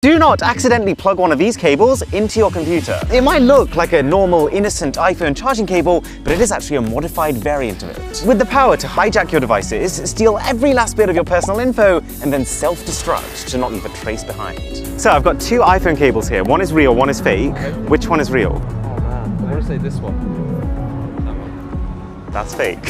Do not accidentally plug one of these cables into your computer. It might look like a normal, innocent iPhone charging cable, but it is actually a modified variant of it. With the power to hijack your devices, steal every last bit of your personal info, and then self-destruct to not leave a trace behind. So I've got two iPhone cables here. One is real, one is fake. Which one is real? Oh man, I want to say this one. That one. That's fake.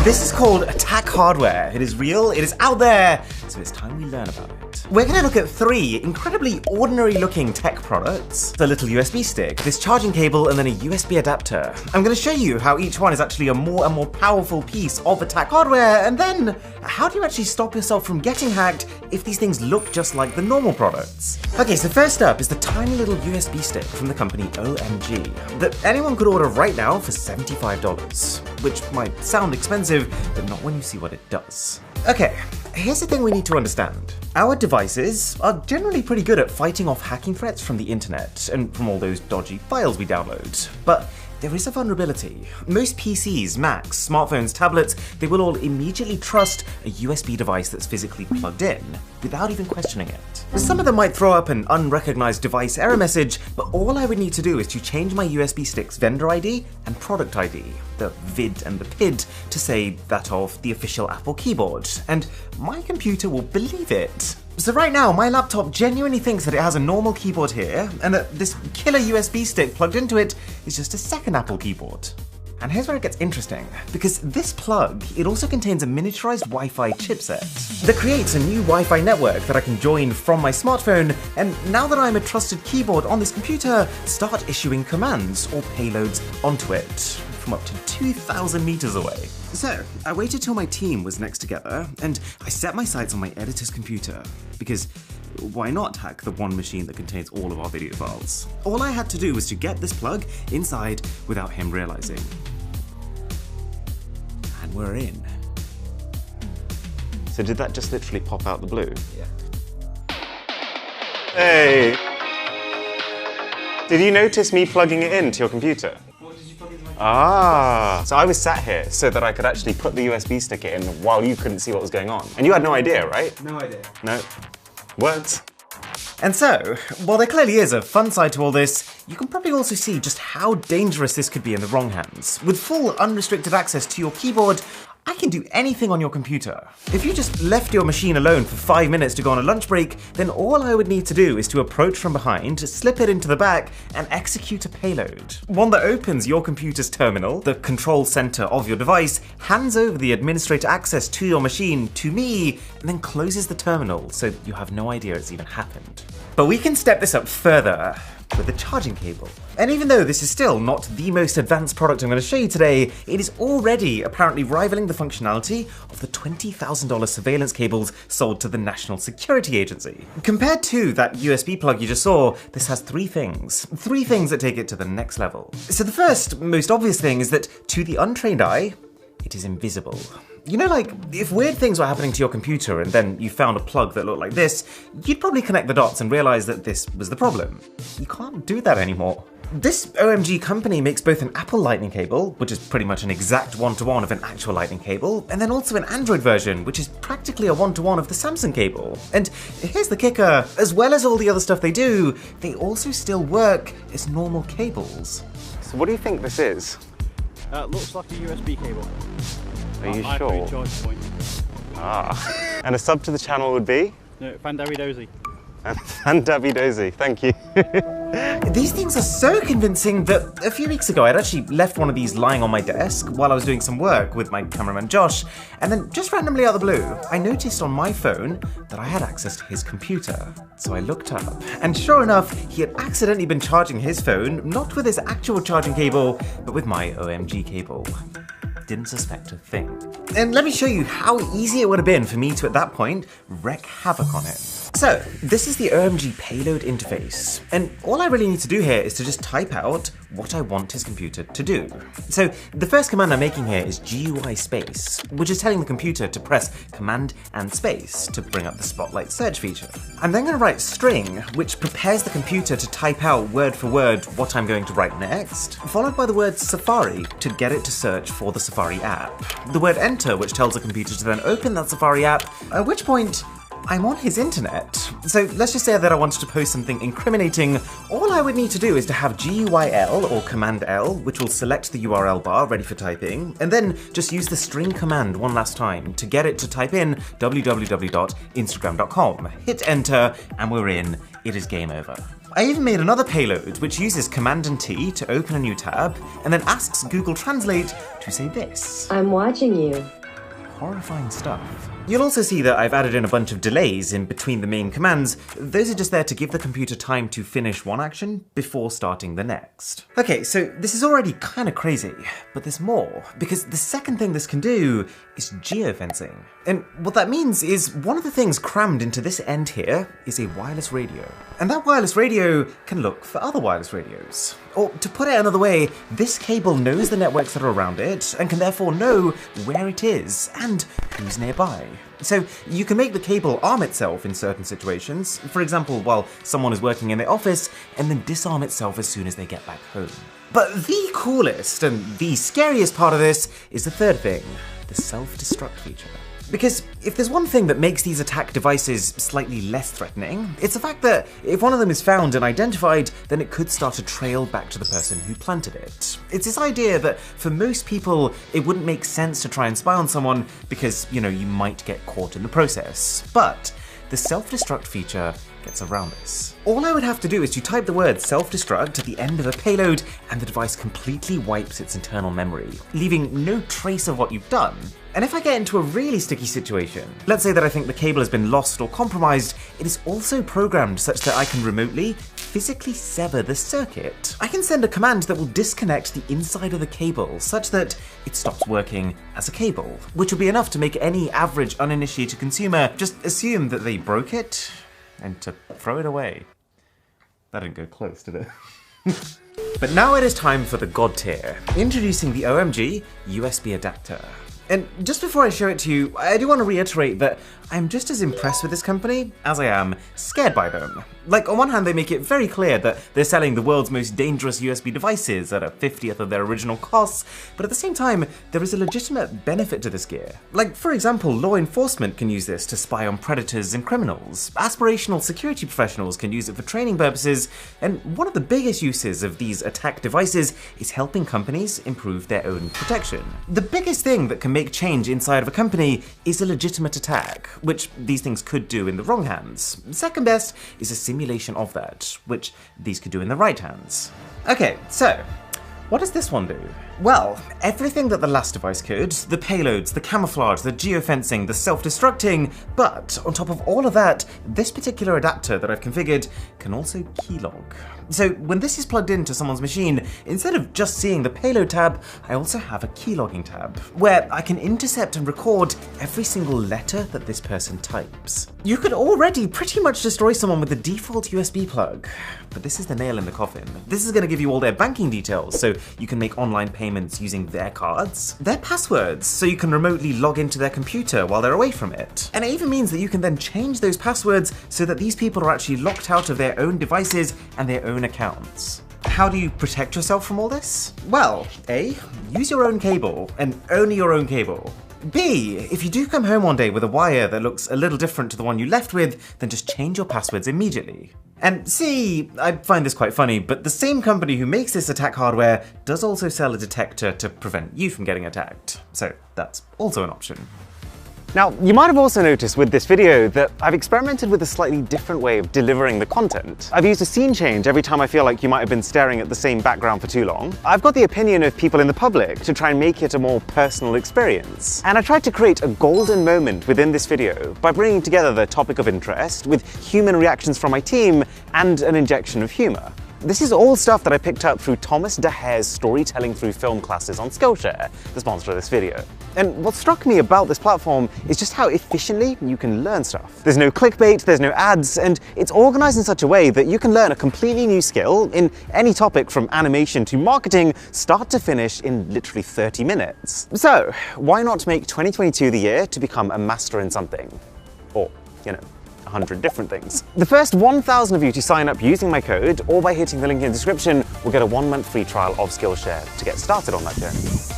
This is called Attack Hardware. It is real, it is out there, so it's time we learn about it. We're going to look at three incredibly ordinary looking tech products. The little USB stick, this charging cable, and then a USB adapter. I'm going to show you how each one is actually a more and more powerful piece of Attack Hardware, and then how do you actually stop yourself from getting hacked if these things look just like the normal products? Okay, so first up is the tiny little USB stick from the company OMG that anyone could order right now for $75, which might sound expensive, but not when you see what it does. Okay, here's the thing we need to understand. Our devices are generally pretty good at fighting off hacking threats from the internet and from all those dodgy files we download, but there is a vulnerability. Most PCs, Macs, smartphones, tablets, they will all immediately trust a USB device that's physically plugged in, without even questioning it. Some of them might throw up an unrecognized device error message, but all I would need to do is to change my USB stick's vendor ID and product ID, the vid and the PID, to say that of the official Apple keyboard, and my computer will believe it. So right now, my laptop genuinely thinks that it has a normal keyboard here, and that this killer USB stick plugged into it is just a second Apple keyboard. And here's where it gets interesting, because this plug, it also contains a miniaturized Wi-Fi chipset that creates a new Wi-Fi network that I can join from my smartphone, and now that I'm a trusted keyboard on this computer, start issuing commands or payloads onto it from up to 2,000 meters away. So, I waited till my team was next together, and I set my sights on my editor's computer, because why not hack the one machine that contains all of our video files? All I had to do was to get this plug inside without him realizing. And we're in. So did that just literally pop out the blue? Yeah. Hey! Did you notice me plugging it into your computer? What did you plug into my Ah, so I was sat here so that I could actually put the USB stick in while you couldn't see what was going on. And you had no idea, right? No idea. No. Words. And so, while there clearly is a fun side to all this, you can probably also see just how dangerous this could be in the wrong hands. With full unrestricted access to your keyboard, I can do anything on your computer. If you just left your machine alone for 5 minutes to go on a lunch break, then all I would need to do is to approach from behind, slip it into the back, and execute a payload. One that opens your computer's terminal, the control center of your device, hands over the administrator access to your machine to me, and then closes the terminal so you have no idea it's even happened. But we can step this up further with the charging cable. And even though this is still not the most advanced product I'm going to show you today, it is already apparently rivaling the functionality of the $20,000 surveillance cables sold to the National Security Agency. Compared to that USB plug you just saw, this has three things that take it to the next level. So the first, most obvious thing is that to the untrained eye, it is invisible. You know, like, if weird things were happening to your computer and then you found a plug that looked like this, you'd probably connect the dots and realize that this was the problem. You can't do that anymore. This OMG company makes both an Apple Lightning cable, which is pretty much an exact one-to-one of an actual Lightning cable, and then also an Android version, which is practically a one-to-one of the Samsung cable. And here's the kicker, as well as all the other stuff they do, they also still work as normal cables. So what do you think this is? Looks like a USB cable. Are you iPhone sure? charge point. Ah. And a sub to the channel would be? No, Fandavidozy. Fandavidozy, thank you. These things are so convincing that a few weeks ago I'd actually left one of these lying on my desk while I was doing some work with my cameraman Josh, and then just randomly out of the blue, I noticed on my phone that I had access to his computer. So I looked up, and sure enough, he had accidentally been charging his phone, not with his actual charging cable, but with my OMG cable. Didn't suspect a thing. And let me show you how easy it would have been for me to, at that point, wreak havoc on it. So, this is the OMG payload interface, and all I really need to do here is to just type out what I want his computer to do. So, the first command I'm making here is GUI space, which is telling the computer to press Command and space to bring up the Spotlight search feature. I'm then going to write string, which prepares the computer to type out word for word what I'm going to write next, followed by the word Safari to get it to search for the Safari app. The word enter, which tells the computer to then open that Safari app, at which point I'm on his internet. So let's just say that I wanted to post something incriminating. All I would need to do is to have GUIL or Command L, which will select the URL bar ready for typing, and then just use the string command one last time to get it to type in www.instagram.com. Hit enter, and we're in. It is game over. I even made another payload which uses Command and T to open a new tab, and then asks Google Translate to say this. I'm watching you. Horrifying stuff. You'll also see that I've added in a bunch of delays in between the main commands. Those are just there to give the computer time to finish one action before starting the next. Okay, so this is already kind of crazy, but there's more, because the second thing this can do is geofencing. And what that means is one of the things crammed into this end here is a wireless radio. And that wireless radio can look for other wireless radios. Or to put it another way, this cable knows the networks that are around it and can therefore know where it is and who's nearby. So you can make the cable arm itself in certain situations, for example while someone is working in their office, and then disarm itself as soon as they get back home. But the coolest and the scariest part of this is the third thing, the self-destruct feature. Because if there's one thing that makes these attack devices slightly less threatening, it's the fact that if one of them is found and identified, then it could start a trail back to the person who planted it. It's this idea that for most people, it wouldn't make sense to try and spy on someone because, you might get caught in the process. But the self-destruct feature gets around this. All I would have to do is to type the word self-destruct at the end of a payload, and the device completely wipes its internal memory, leaving no trace of what you've done. And if I get into a really sticky situation, let's say that I think the cable has been lost or compromised, it is also programmed such that I can remotely, physically sever the circuit. I can send a command that will disconnect the inside of the cable such that it stops working as a cable, which will be enough to make any average uninitiated consumer just assume that they broke it and to throw it away. That didn't go close, did it? But now it is time for the God tier, introducing the OMG USB adapter. And just before I show it to you, I do want to reiterate that I'm just as impressed with this company as I am scared by them. Like, on one hand, they make it very clear that they're selling the world's most dangerous USB devices at a 50th of their original costs, but at the same time, there is a legitimate benefit to this gear. Like, for example, law enforcement can use this to spy on predators and criminals. Aspirational security professionals can use it for training purposes, and one of the biggest uses of these attack devices is helping companies improve their own protection. The biggest thing that can make change inside of a company is a legitimate attack, which these things could do in the wrong hands. Second best is a simulation of that, which these could do in the right hands. Okay, so what does this one do? Well, everything that the last device could, the payloads, the camouflage, the geofencing, the self-destructing, but on top of all of that, this particular adapter that I've configured can also keylog. So when this is plugged into someone's machine, instead of just seeing the payload tab, I also have a keylogging tab, where I can intercept and record every single letter that this person types. You could already pretty much destroy someone with the default USB plug, but this is the nail in the coffin. This is going to give you all their banking details, so you can make online payments using their cards, their passwords, so you can remotely log into their computer while they're away from it. And it even means that you can then change those passwords so that these people are actually locked out of their own devices and their own accounts. How do you protect yourself from all this? Well, A, use your own cable, and only your own cable. B, if you do come home one day with a wire that looks a little different to the one you left with, then just change your passwords immediately. And C, I find this quite funny, but the same company who makes this attack hardware does also sell a detector to prevent you from getting attacked. So that's also an option. Now, you might have also noticed with this video that I've experimented with a slightly different way of delivering the content. I've used a scene change every time I feel like you might have been staring at the same background for too long. I've got the opinion of people in the public to try and make it a more personal experience. And I tried to create a golden moment within this video by bringing together the topic of interest with human reactions from my team and an injection of humor. This is all stuff that I picked up through Thomas Dahare's Storytelling Through Film classes on Skillshare, the sponsor of this video. And what struck me about this platform is just how efficiently you can learn stuff. There's no clickbait, there's no ads, and it's organized in such a way that you can learn a completely new skill in any topic from animation to marketing, start to finish in literally 30 minutes. So, why not make 2022 the year to become a master in something? Or, 100 different things. The first 1,000 of you to sign up using my code or by hitting the link in the description will get a 1-month free trial of Skillshare to get started on that journey.